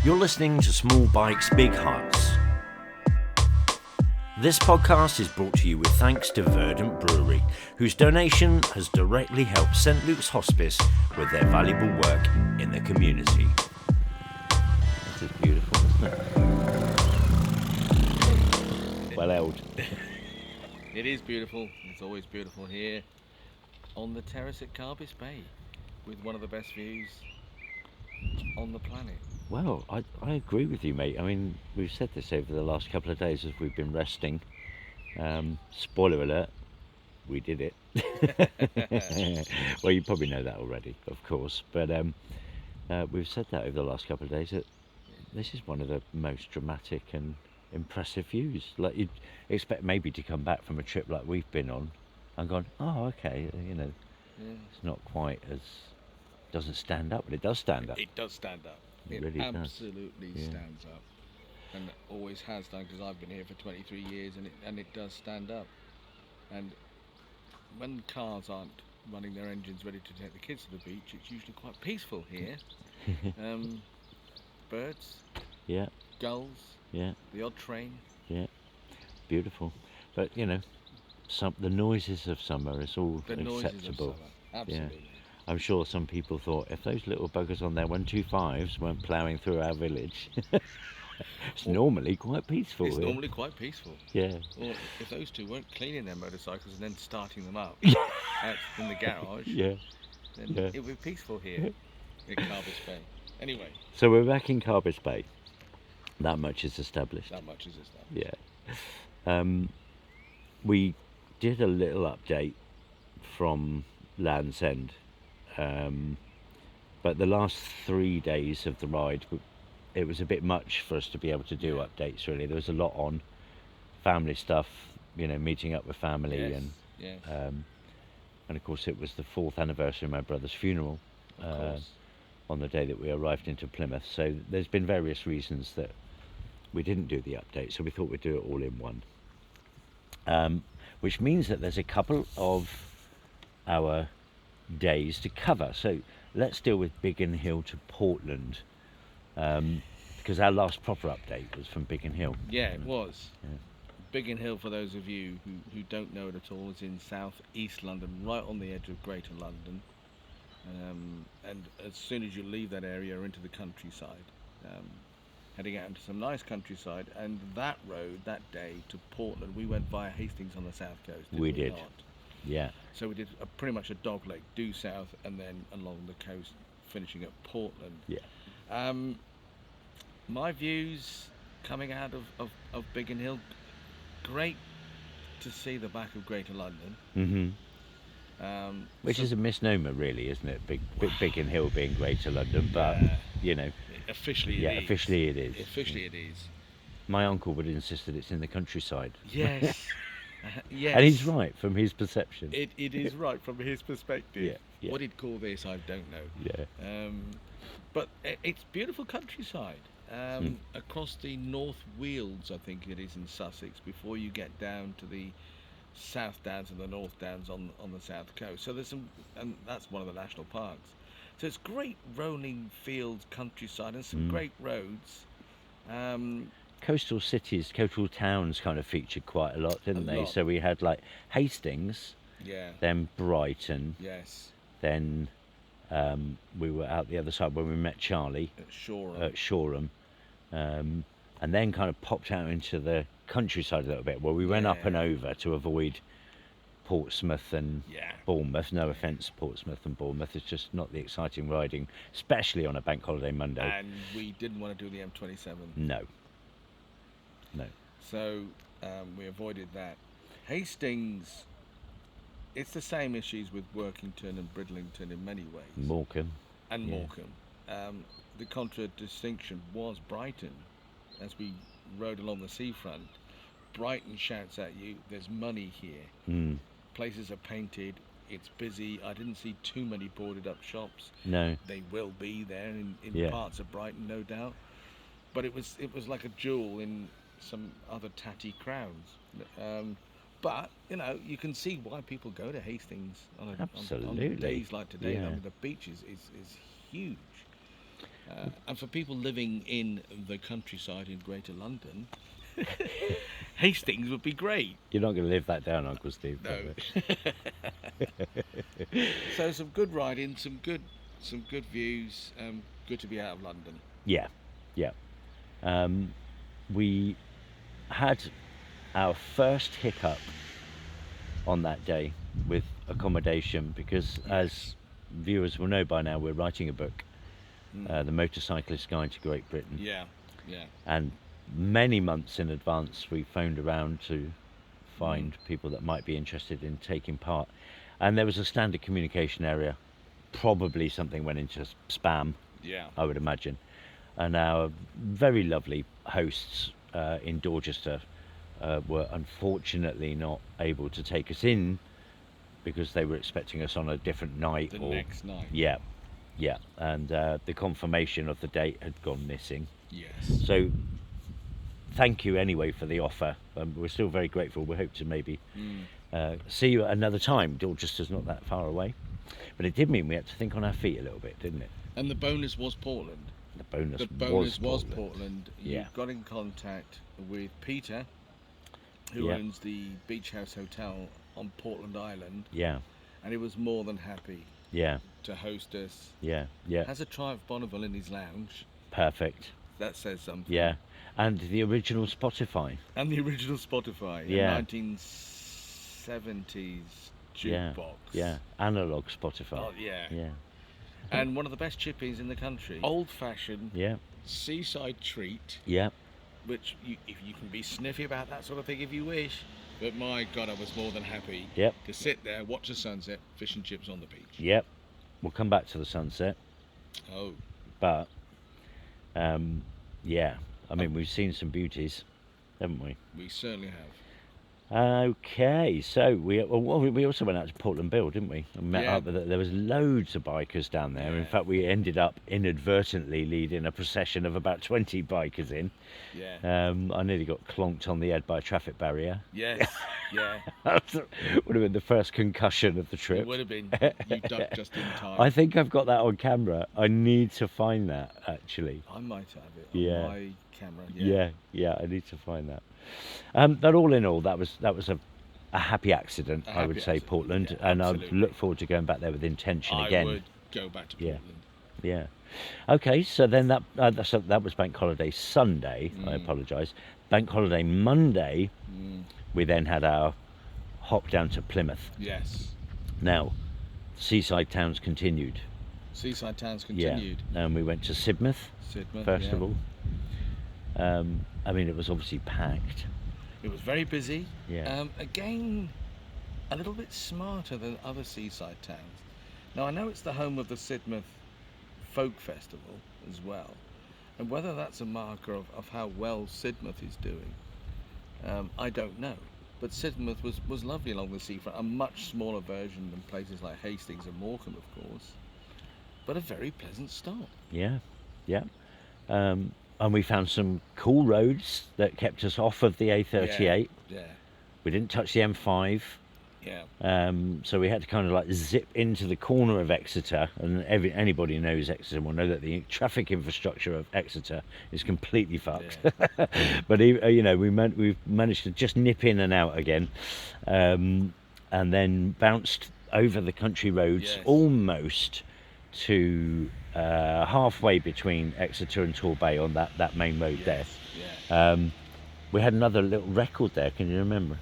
You're listening to Small Bikes, Big Hearts. This podcast is brought to you with thanks to Verdant Brewery, whose donation has directly helped St Luke's Hospice with their valuable work in the community. This is beautiful, isn't it? Well held. It is beautiful. It's always beautiful here on the terrace at Carbis Bay with one of the best views on the planet. Well, I agree with you, mate. I mean, we've said this over the last couple of days as we've been resting. Spoiler alert, we did it. Well, you probably know that already, of course. But we've said that over the last couple of days that this is one of the most dramatic and impressive views. Like, you'd expect maybe to come back from a trip like we've been on and gone, oh, okay, it's not quite as... doesn't stand up, but it does stand up. It does stand up. It really absolutely stands up, and always has done, because I've been here for 23 years, and it does stand up. And when cars aren't running their engines ready to take the kids to the beach, it's usually quite peaceful here. Birds, yeah, gulls, yeah, the odd train. Yeah, beautiful. But the noises of summer is all The noises acceptable. of summer, absolutely. Yeah. I'm sure some people thought if those little buggers on their 125s weren't ploughing through our village, it's normally quite peaceful. It's here. normally quite peaceful. Yeah. Or if those two weren't cleaning their motorcycles and then starting them up Yeah. in the garage, Yeah. then Yeah. it would be peaceful here at Carbis Bay. Anyway. So we're back in Carbis Bay. That much is established. That much is established. Yeah. We did a little update from Land's End. But the last 3 days of the ride, it was a bit much for us to be able to do updates, really. There was a lot on family stuff, meeting up with family. Yes. And of course it was the 4th anniversary of my brother's funeral on the day that we arrived into Plymouth. So there's been various reasons that we didn't do the update, so we thought we'd do it all in one. Which means that there's a couple of our days to cover. So let's deal with Biggin Hill to Portland, because our last proper update was from Biggin Hill. Yeah, it was. Yeah. Biggin Hill, for those of you who don't know it at all, is in south east London, right on the edge of Greater London. And as soon as you leave that area into the countryside, heading out into some nice countryside, and that road that day to Portland, we went via Hastings on the south coast. We did. Not? Yeah. So we did pretty much a dogleg due south and then along the coast, finishing at Portland. Yeah. My views coming out of Biggin Hill, great to see the back of Greater London. Mm-hmm. Which is a misnomer, really, isn't it? Biggin Hill being Greater London, but officially it is. Officially it is. Officially it is. My uncle would insist that it's in the countryside. Yes. Yes. And he's right from his perception. It is right from his perspective. Yeah. What he'd call this, I don't know. Yeah. But it's beautiful countryside. Across the North Weald, I think it is, in Sussex, before you get down to the South Downs and the North Downs on the south coast. So there's and that's one of the national parks. So it's great rolling fields, countryside, and some great roads. Coastal cities, coastal towns kind of featured quite a lot, didn't they? So we had like Hastings, then Brighton, then we were out the other side when we met Charlie at Shoreham, and then kind of popped out into the countryside a little bit, where we went up and over to avoid Portsmouth and Bournemouth. No offence, Portsmouth and Bournemouth, it's just not the exciting riding, especially on a bank holiday Monday. And we didn't want to do the M27. No. So we avoided that. Hastings, it's the same issues with Workington and Bridlington in many ways. Morecambe. The contradistinction was Brighton. As we rode along the seafront, Brighton shouts at you, there's money here. Places are painted, it's busy. I didn't see too many boarded up shops. No. They will be there in parts of Brighton, no doubt. But it was like a jewel in some other tatty crowns. But you can see why people go to Hastings on days like today. I mean, the beach is huge. And for people living in the countryside in Greater London, Hastings would be great. You're not going to live that down, Uncle Steve. No. So some good riding, some good views. Good to be out of London. Yeah, yeah. We had our first hiccup on that day with accommodation because, as viewers will know by now, we're writing a book, The Motorcyclist's Guide to Great Britain. Yeah, yeah. And many months in advance we phoned around to find people that might be interested in taking part, and there was a standard communication area. Probably something went into spam, I would imagine, and our very lovely hosts in Dorchester were unfortunately not able to take us in because they were expecting us on a different night. The next night. Yeah, and the confirmation of the date had gone missing. Yes. So thank you anyway for the offer. We're still very grateful. We hope to maybe see you at another time. Dorchester's not that far away. But it did mean we had to think on our feet a little bit, didn't it? And the bonus was Portland. The bonus was Portland. You got in contact with Peter, who owns the Beach House Hotel on Portland Island. Yeah. And he was more than happy to host us. Yeah. Has a Triumph Bonneville in his lounge. Perfect. That says something. Yeah. And the original Spotify. Yeah. 1970s jukebox. Yeah. Analog Spotify. Oh, yeah. Yeah. And one of the best chippies in the country. Old-fashioned. Yeah. Seaside treat. Yeah. Which if you can be sniffy about that sort of thing if you wish. But my God, I was more than happy to sit there, watch the sunset, fish and chips on the beach. Yep. We'll come back to the sunset. Oh. But, yeah. I mean, we've seen some beauties, haven't we? We certainly have. Okay, so we also went out to Portland Bill, didn't we? And met up with there was loads of bikers down there. In fact, we ended up inadvertently leading a procession of about 20 bikers in. Yeah. I nearly got clonked on the head by a traffic barrier. Yes. Yeah. Would have been the first concussion of the trip. It would have been. You ducked just in time. I think I've got that on camera. I need to find that actually. I might have it on my camera. Yeah. I need to find that. But all in all, that was a happy accident, I would say, Portland, and I look forward to going back there with intention again. I would go back to Portland. Yeah. Okay, so then that was Bank Holiday Sunday. I apologise. Bank Holiday Monday, we then had our hop down to Plymouth. Yes. Now, seaside towns continued. Yeah, and we went to Sidmouth first of all. I mean, it was obviously packed. It was very busy. Yeah. Again, a little bit smarter than other seaside towns. Now, I know it's the home of the Sidmouth Folk Festival as well, and whether that's a marker of how well Sidmouth is doing, I don't know. But Sidmouth was lovely along the seafront, a much smaller version than places like Hastings and Morecambe, of course, but a very pleasant stop. Yeah. And we found some cool roads that kept us off of the A38. Yeah. We didn't touch the M5. Yeah. So we had to kind of like zip into the corner of Exeter, and anybody who knows Exeter will know that the traffic infrastructure of Exeter is completely fucked. Yeah. But we've managed to just nip in and out again, and then bounced over the country roads almost to halfway between Exeter and Torbay on that main road there. Yeah. We had another little record there, can you remember?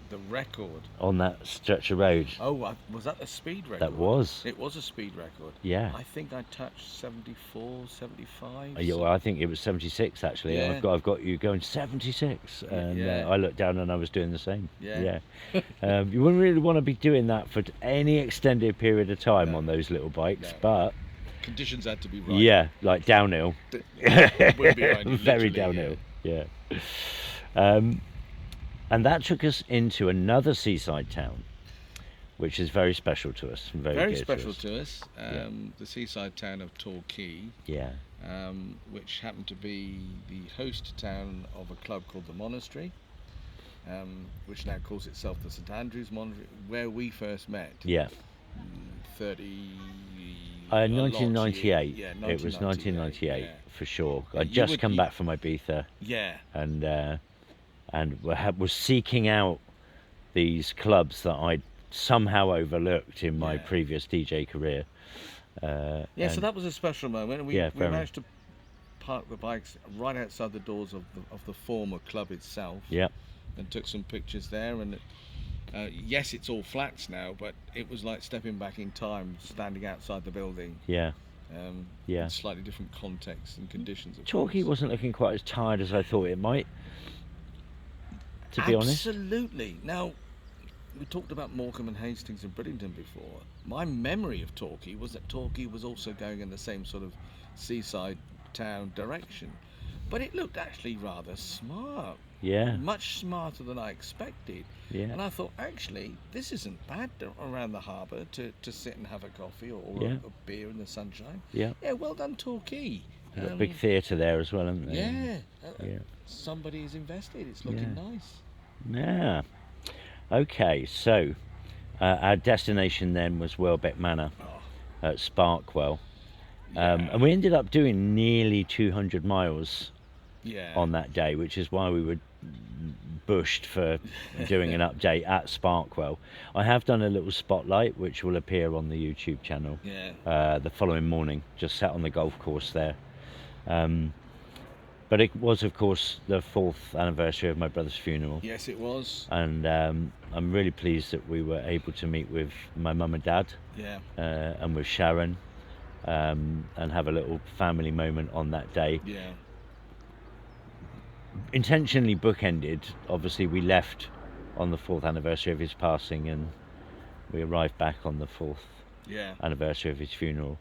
The record? On that stretch of road. Oh, was that a speed record? That was. It was a speed record. Yeah. I think I touched 74, 75. Yeah, well, I think it was 76 actually. Yeah. I've got you going 76, and I looked down and I was doing the same. Yeah. You wouldn't really want to be doing that for any extended period of time on those little bikes, but conditions had to be right. Yeah, like downhill. Very downhill. Yeah. And that took us into another seaside town, which is very special to us. Very special to us. The seaside town of Torquay. Yeah. Which happened to be the host town of a club called the Monastery, which now calls itself the St Andrews Monastery, where we first met. Yeah. 30. 1998. Yeah, It was 1998 yeah. for sure. Yeah, I'd just come back from Ibiza. Yeah. And was seeking out these clubs that I'd somehow overlooked in my previous DJ career. So that was a special moment. And we managed to park the bikes right outside the doors of the former club itself. Yeah. And took some pictures there. And yes, it's all flats now, but it was like stepping back in time, standing outside the building. Yeah. In slightly different contexts and conditions. Torquay wasn't looking quite as tired as I thought it might, to be honest. Absolutely. Now, we talked about Morecambe and Hastings and Bridlington before. My memory of Torquay was that Torquay was also going in the same sort of seaside town direction. But it looked actually rather smart. Yeah. Much smarter than I expected. Yeah. And I thought, actually, this isn't bad around the harbour to sit and have a coffee or a beer in the sunshine. Yeah. Yeah, well done, Torquay. Got a big theatre there as well, haven't they? Yeah. Somebody's invested. It's looking nice. Yeah. Okay, so our destination then was Welbeck Manor at Sparkwell. And we ended up doing nearly 200 miles on that day, which is why we were bushed for doing an update at Sparkwell. I have done a little spotlight which will appear on the YouTube channel the following morning, just sat on the golf course there. But it was, of course, the 4th anniversary of my brother's funeral. Yes, it was. And I'm really pleased that we were able to meet with my mum and dad and with Sharon and have a little family moment on that day. Yeah. Intentionally bookended. Obviously, we left on the 4th anniversary of his passing and we arrived back on the 4th anniversary of his funeral.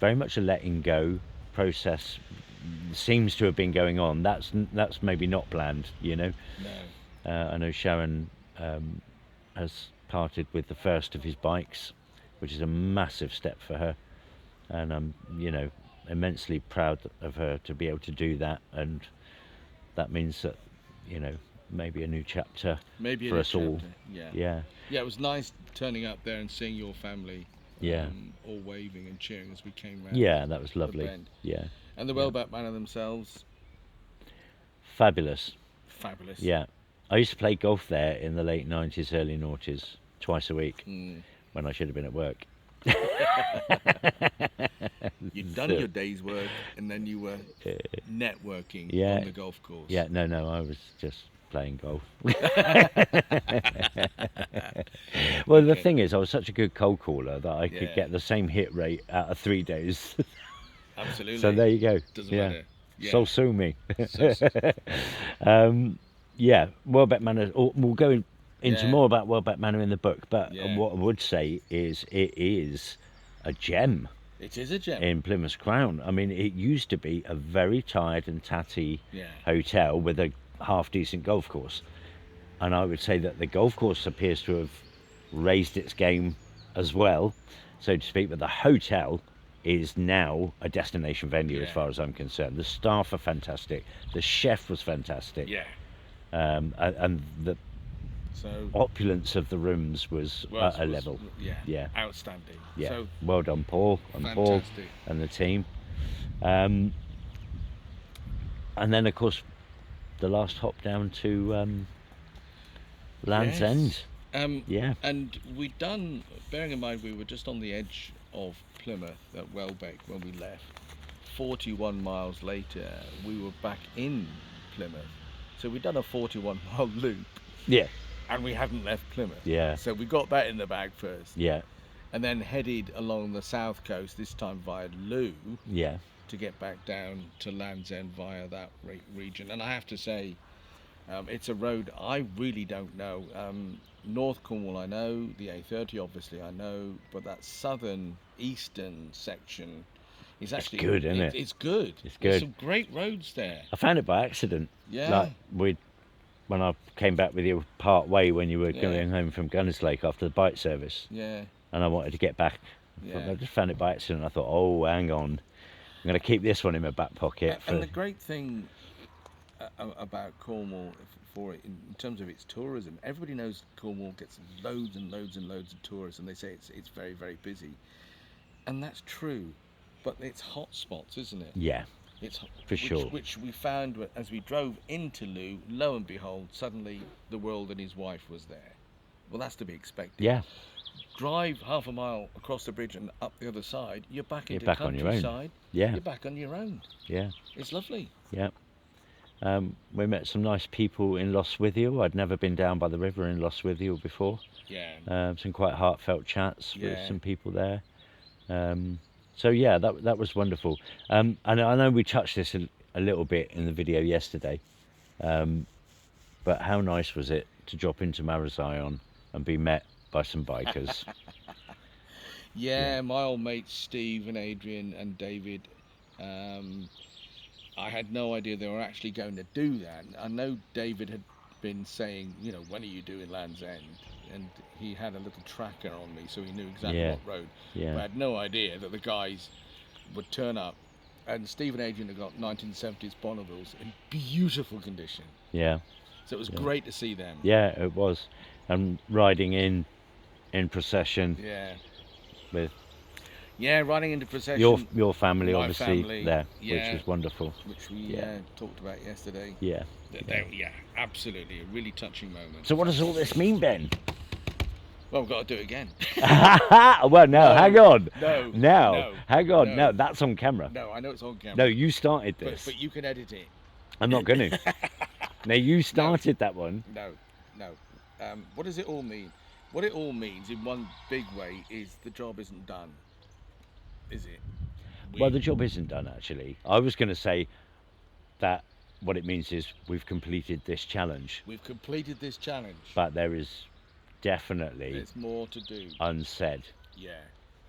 Very much a letting go process seems to have been going on. That's maybe not planned, you know. No. I know Sharon has parted with the first of his bikes, which is a massive step for her, and I'm immensely proud of her to be able to do that. And that means that maybe a new chapter for us all. Yeah, it was nice turning up there and seeing your family all waving and cheering as we came round. Yeah, that was lovely. Yeah. And the Welbeck Manor themselves? Fabulous. Yeah. I used to play golf there in the late 90s, early noughties, twice a week when I should have been at work. You'd done your day's work and then you were networking on the golf course. Yeah, no, I was just playing golf. Well, the thing is, I was such a good cold caller that I could get the same hit rate out of 3 days. Absolutely. So there you go. Doesn't matter. Yeah. So sue me. Welbeck Manor. We'll go into more about Welbeck Manor in the book, but what I would say is it is a gem. It is a gem in Plymouth's crown. I mean, it used to be a very tired and tatty hotel with a half decent golf course, and I would say that the golf course appears to have raised its game as well, so to speak. But the hotel is now a destination venue as far as I'm concerned. The staff are fantastic. The chef was fantastic. And the opulence of the rooms was at a level. Outstanding. Yeah. So, well done, Paul and Paul and the team. And then, of course, the last hop down to Land's End. And we'd done, bearing in mind we were just on the edge of Plymouth at Welbeck when we left. 41 miles later, we were back in Plymouth. So we'd done a 41-mile loop. Yeah. And we hadn't left Plymouth. Yeah. So we got that in the bag first. Yeah. And then headed along the south coast, this time via Looe. Yeah. To get back down to Land's End via that region. And I have to say, it's a road I really don't know. North Cornwall I know, the A30 obviously I know, but that southern eastern section is actually good, isn't it? It's good. It's good. There's some great roads there. I found it by accident. Yeah. Like when I came back with you part way when you were going home from Gunnerslake after the bike service. Yeah. And I wanted to get back. I just found it by accident. I thought, oh, hang on, I'm going to keep this one in my back pocket. And the great thing about Cornwall, for it in terms of its tourism. Everybody knows Cornwall gets loads and loads and loads of tourists, and they say it's very, very busy, and that's true. But it's hot spots, isn't it? Yeah, it's for sure. Which we found as we drove into Lou. Lo and behold, suddenly the World and his wife was there. Well, that's to be expected. Yeah. Drive half a mile across the bridge and up the other side, you're back into back on your own. Yeah. You're back on your own. Yeah. It's lovely. Yeah. We met some nice people in Lostwithiel. I'd never been down by the river in Lostwithiel before. Yeah. Some quite heartfelt chats with some people there. So yeah, that was wonderful. And I know we touched this a little bit in the video yesterday, but how nice was it to drop into Marazion and be met by some bikers? Yeah, my old mates Steve and Adrian and David. I had no idea they were actually going to do that. I know David had been saying, when are you doing Land's End? And he had a little tracker on me, so he knew exactly what road. Yeah. But I had no idea that the guys would turn up. And Steve and Adrian had got 1970s Bonnevilles in beautiful condition. Yeah. So it was great to see them. Yeah, it was. And riding in procession. Yeah. With riding into procession. Your family, my obviously, family, there, which was wonderful. Which we talked about yesterday. Yeah. Absolutely, a really touching moment. So what does all this mean, Ben? Well, we've got to do it again. Well, no, hang on. No. Hang on. No, that's on camera. No, I know it's on camera. No, you started this. But you can edit it. I'm not going to. No, you started that one. No. What does it all mean? What it all means in one big way is the job isn't done. Is it? Well, the job isn't done, actually. I was going to say that what it means is we've completed this challenge. We've completed this challenge. But there is definitely... There's more to do. Unsaid. Yeah.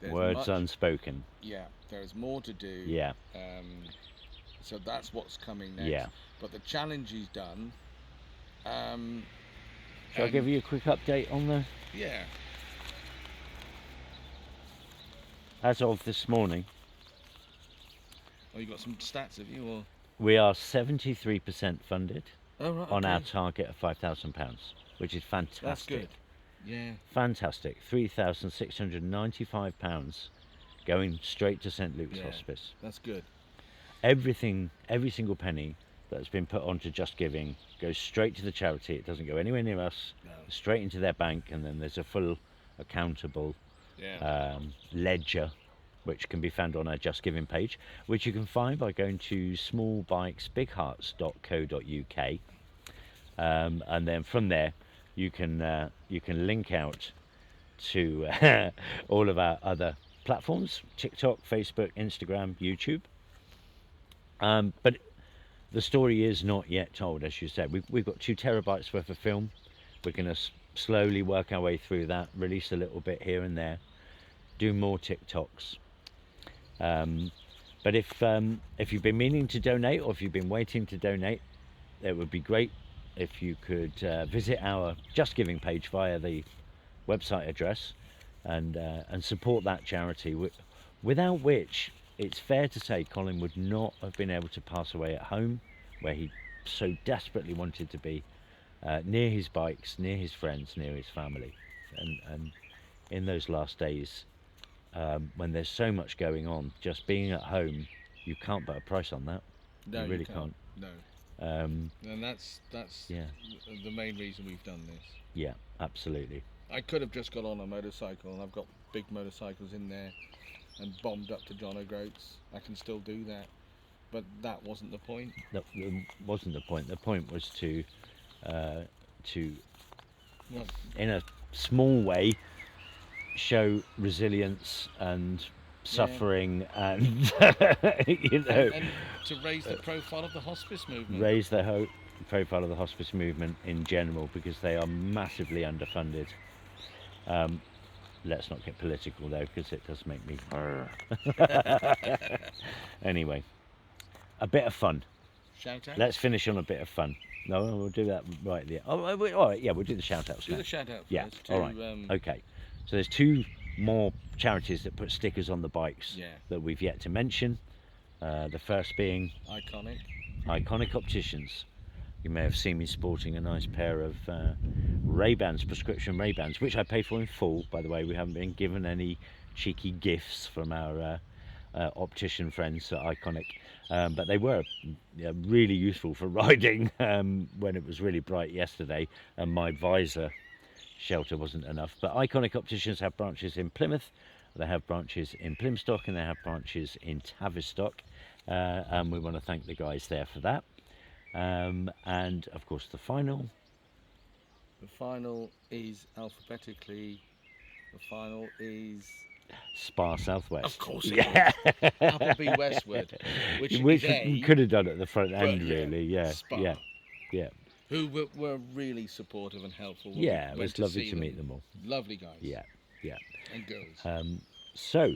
Words unspoken. Yeah, there's more to do. Yeah. So that's what's coming next. Yeah. But the challenge is done. Shall I give you a quick update on the... Yeah. As of this morning... Oh, you got some stats, have you? Or... We are 73% funded on our target of £5,000, which is fantastic. That's good. Yeah. Fantastic. £3,695 going straight to St Luke's Hospice. That's good. Every single penny that's been put onto Just Giving goes straight to the charity. It doesn't go anywhere near us. No. Straight into their bank, and then there's a full accountable ledger, which can be found on our Just Giving page, which you can find by going to smallbikesbighearts.co.uk, and then from there you can link out to all of our other platforms: TikTok, Facebook, Instagram, YouTube. But the story is not yet told, as you said. We've got 2 terabytes worth of film. We're going to slowly work our way through that, release a little bit here and there, do more TikToks. But if you've been meaning to donate, or if you've been waiting to donate, it would be great if you could visit our Just Giving page via the website address and support that charity, without which it's fair to say Colin would not have been able to pass away at home, where he so desperately wanted to be, near his bikes, near his friends, near his family. And in those last days, when there's so much going on, just being at home, you can't put a price on that. No, you really can't. No. And that's the main reason we've done this. Yeah, absolutely. I could have just got on a motorcycle, and I've got big motorcycles in there, and bombed up to John O'Groats. I can still do that, but that wasn't the point. That wasn't the point. The point was to in a small way, show resilience and suffering, and and to raise the profile of the hospice movement. Raise the profile of the hospice movement in general, because they are massively underfunded. Let's not get political though, because it does make me... Anyway, a bit of fun. Shout out? Let's finish on a bit of fun. No, we'll do that right there. Oh, all right, yeah, we'll do the shout outs. Do the shout out first. Yeah, all right. Okay, so there's 2 more charities that put stickers on the bikes that we've yet to mention. The first being Iconic Opticians. You may have seen me sporting a nice pair of Ray-Bans, prescription Ray-Bans, which I paid for in full, by the way. We haven't been given any cheeky gifts from our optician friends at Iconic, but they were really useful for riding when it was really bright yesterday and my visor shelter wasn't enough. But Iconic Opticians have branches in Plymouth, they have branches in Plymstock, and they have branches in Tavistock, and we want to thank the guys there for that. And of course the final is alphabetically, the final is Spa Southwest. Of course it is. Appleby Westward, which we could have done at the front end, really. Yeah, Spa, yeah. Who were really supportive and helpful. Yeah, it was lovely to meet them all. Lovely guys. Yeah. And girls. So,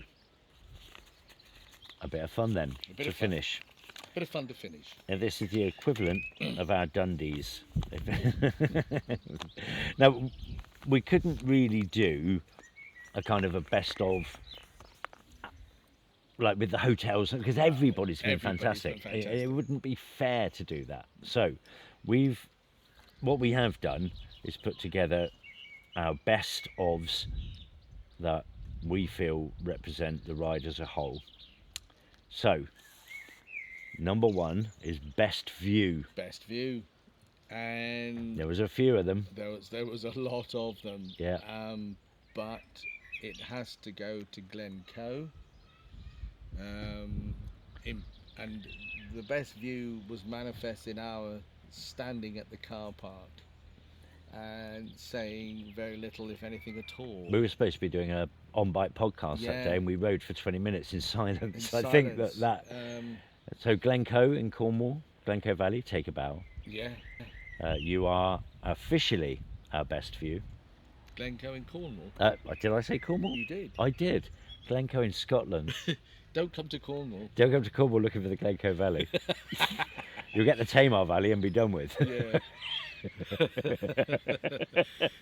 a bit of fun then to finish. A bit of fun to finish. And this is the equivalent of our Dundies. Now, we couldn't really do a kind of a best of, like with the hotels, because everybody's been fantastic. It wouldn't be fair to do that. So, what we have done is put together our best ofs that we feel represent the ride as a whole. So, number one is best view. Best view, and there was a few of them. There was a lot of them. Yeah. But it has to go to Glencoe. And the best view was manifest in our standing at the car park and saying very little, if anything at all. We were supposed to be doing a on-bike podcast that day, and we rode for 20 minutes in silence. I think that so Glencoe in Cornwall, Glencoe Valley, take a bow. Yeah. You are officially our best view. Glencoe in Cornwall? Did I say Cornwall? You did. I did. Glencoe in Scotland. Don't come to Cornwall. Don't come to Cornwall looking for the Glencoe Valley. You'll get the Tamar Valley and be done with. Yeah.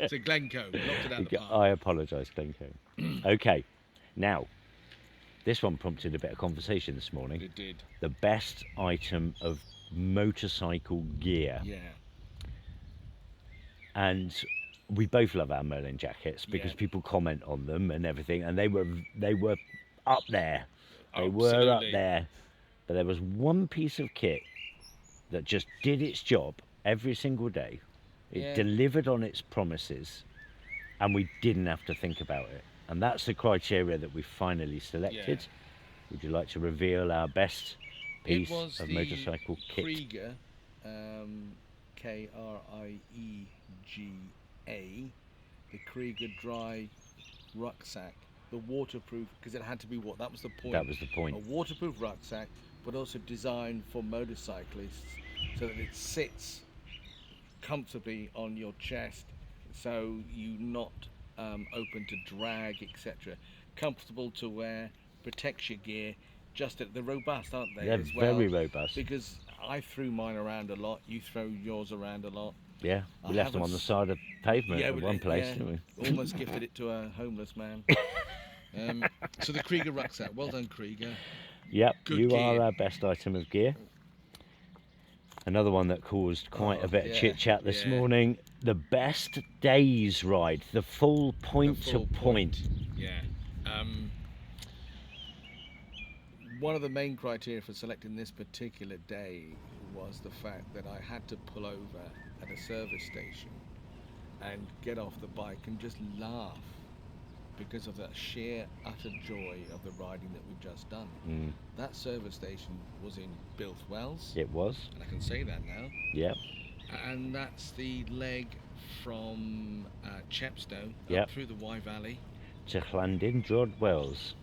So Glencoe, knocked it out of the park. I apologise, Glencoe. Okay, now, this one prompted a bit of conversation this morning. It did. The best item of motorcycle gear. Yeah. And we both love our Merlin jackets because people comment on them and everything, and they were up there. They were up there. But there was one piece of kit that just did its job every single day. It delivered on its promises, and we didn't have to think about it. And that's the criteria that we finanie selected. Would you like to reveal our best piece of motorcycle kit? Kriega, Kriega, the Kriega dry rucksack, the waterproof, because it had to be that was the point. That was the point. A waterproof rucksack, but also designed for motorcyclists so that it sits comfortably on your chest, so you're not open to drag, etc. Comfortable to wear, protects your gear. They're robust, aren't they? They're as well? Very robust. Because I threw mine around a lot. You throw yours around a lot. Yeah, we left them on the side of the pavement at one place, didn't we? Almost gifted it to a homeless man. So the Kriega rucksack, well done, Kriega. Yep, you are our best item of gear. Another one that caused quite a bit of chit-chat this morning. The best days ride, the full point-to-point. Yeah. One of the main criteria for selecting this particular day was the fact that I had to pull over at a service station and get off the bike and just laugh because of that sheer utter joy of the riding that we've just done. That service station was in Bilthwells. It was. And I can say that now. Yeah. And that's the leg from Chepstow up through the Wye Valley to Llandudno Wells.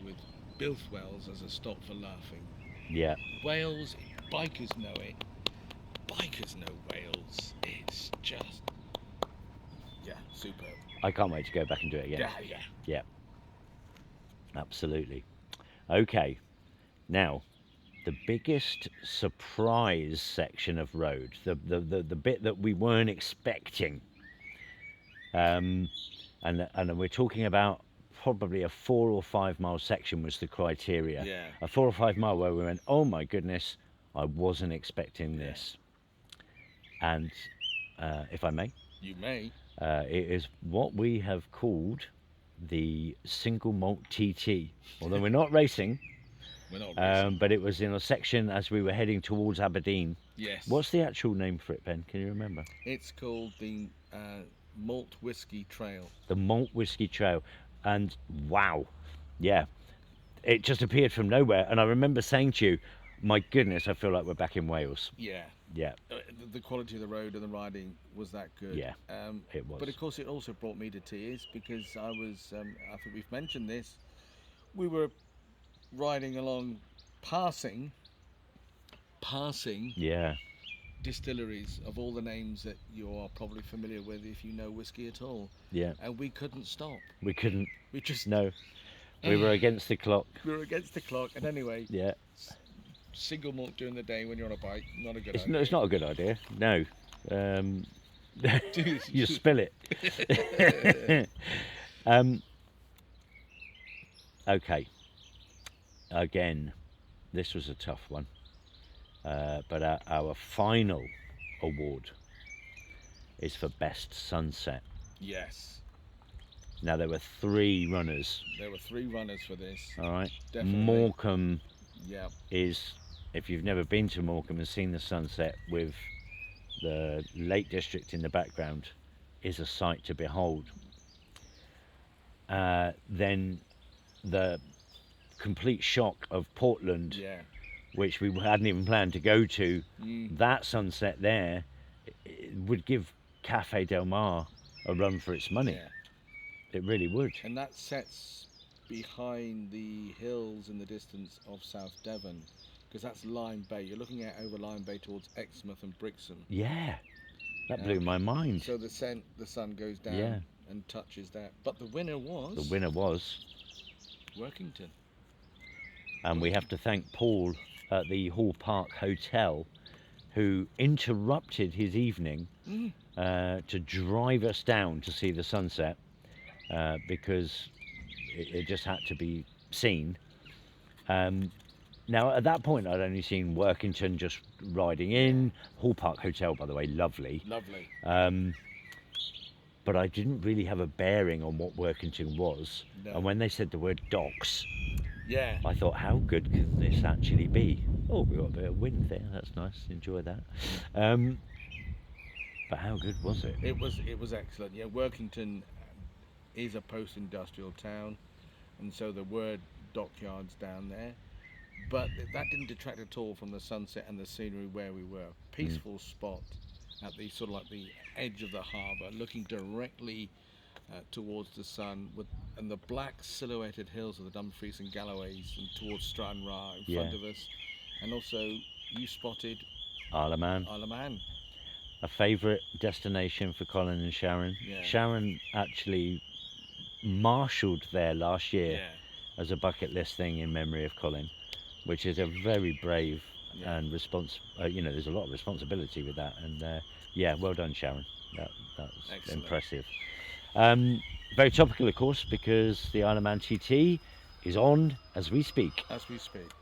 With Bilthwells as a stop for laughing. Yeah. Wales, bikers know it. Bikers know Wales. It's just, superb. I can't wait to go back and do it again. Yeah. Absolutely. Okay. Now, the biggest surprise section of road, the bit that we weren't expecting, and we're talking about probably a 4 or 5 mile section was the criteria. Yeah. A 4 or 5 mile where we went, oh my goodness, I wasn't expecting this. And if I may, you may. It is what we have called the single malt TT. Although we're not racing, but it was in a section as we were heading towards Aberdeen. Yes. What's the actual name for it, Ben? Can you remember? It's called the Malt Whiskey Trail. The Malt Whiskey Trail. And wow, yeah, it just appeared from nowhere. And I remember saying to you, my goodness, I feel like we're back in Wales. Yeah. Yeah. The quality of the road and the riding was that good. Yeah, it was. But of course, it also brought me to tears because I was, I think we've mentioned this, we were riding along passing Yeah. distilleries of all the names that you are probably familiar with if you know whiskey at all. Yeah. And we couldn't stop. We couldn't. We just... No. We were against the clock. We were against the clock. And anyway... Yeah. Single malt during the day when you're on a bike, not a good idea. It's not a good idea. No. You spill it. Okay. Again, this was a tough one. But our final award is for Best Sunset. Yes. Now, there were 3 runners. There were 3 runners for this. All right. Definitely. Morecambe Yeah. is, if you've never been to Morecambe and seen the sunset with the Lake District in the background, is a sight to behold. Then the complete shock of Portland, which we hadn't even planned to go to, that sunset there it would give Cafe Del Mar a run for its money. It really would. And that sets behind the hills in the distance of South Devon, because that's Lyme Bay. You're looking at over Lyme Bay towards Exmouth and Brixham. Yeah, that blew my mind. So the sun goes down and touches that. But the winner was Workington. And we have to thank Paul at the Hall Park Hotel, who interrupted his evening to drive us down to see the sunset, because it just had to be seen. Now, at that point, I'd only seen Workington just riding in. Hall Park Hotel, by the way, lovely. Lovely. But I didn't really have a bearing on what Workington was. No. And when they said the word docks, yeah, I thought, how good could this actually be? Oh, we got a bit of wind there. That's nice. Enjoy that. But how good was it? It was excellent. Yeah, Workington is a post-industrial town, and so there were dockyards down there. But that didn't detract at all from the sunset and the scenery where we were. Peaceful spot at the sort of like the edge of the harbour, looking directly towards the sun, and the black silhouetted hills of the Dumfries and Galloways, and towards Stranraer in front of us. And also, you spotted Isle of Man. Isle of Man. A favourite destination for Colin and Sharon. Yeah. Sharon actually marshalled there last year as a bucket list thing in memory of Colin, which is a very brave and there's a lot of responsibility with that. And well done, Sharon. That's excellent. Impressive. Very topical, of course, because the Isle of Man TT is on as we speak.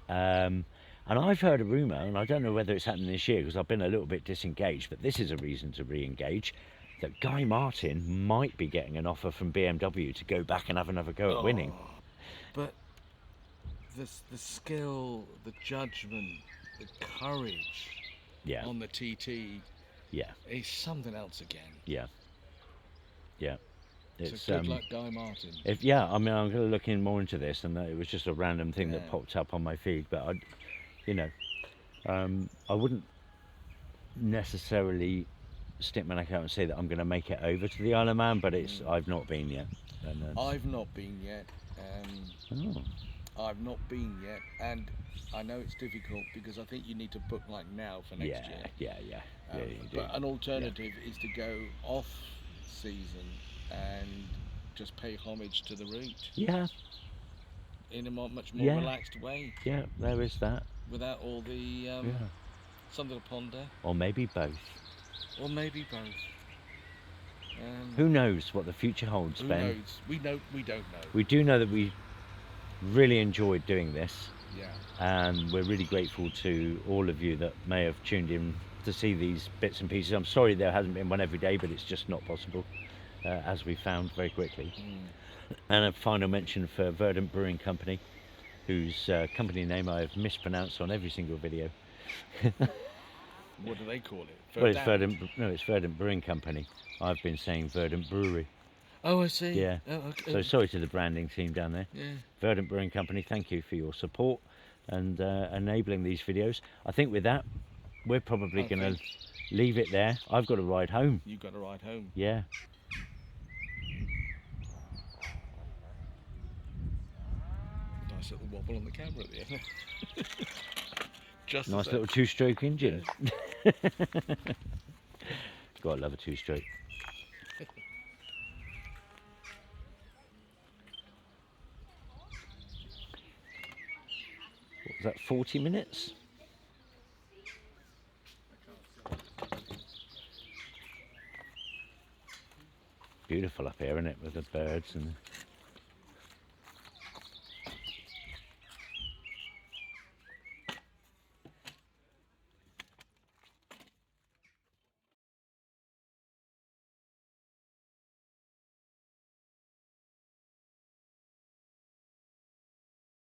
And I've heard a rumour, and I don't know whether it's happening this year because I've been a little bit disengaged, but this is a reason to re-engage, that Guy Martin might be getting an offer from BMW to go back and have another go at winning. But the skill, the judgment, the courage on the TT is something else again. It's so good luck, Guy Martin. I'm going to look in more into this, and it was just a random thing that popped up on my feed, but I wouldn't necessarily stick my neck out and say that I'm going to make it over to the Isle of Man, but I've not been yet. I've not been yet. I've not been yet, and I know it's difficult because I think you need to book like now for next year. You do. But an alternative is to go off season and just pay homage to the route. In a much more relaxed way. Yeah, there is that. Without all the something to ponder. Or maybe both. Who knows what the future holds, Ben? Who knows? We don't know. We do know that we really enjoyed doing this. Yeah. And we're really grateful to all of you that may have tuned in to see these bits and pieces. I'm sorry there hasn't been one every day, but it's just not possible, as we found very quickly. And a final mention for Verdant Brewing Company, whose company name I have mispronounced on every single video. What do they call it? Well, it's Verdant. No, it's Verdant Brewing Company. I've been saying Verdant Brewery. Oh, I see. Yeah. Oh, okay. So sorry to the branding team down there. Yeah. Verdant Brewing Company, thank you for your support and enabling these videos. I think with that, we're probably going to leave it there. I've got to ride home. You've got to ride home. Yeah. Nice little wobble on the camera at the end. Just nice little two-stroke engine. Yeah. God, I love a two-stroke. What was that, 40 minutes? Beautiful up here, isn't it, with the birds and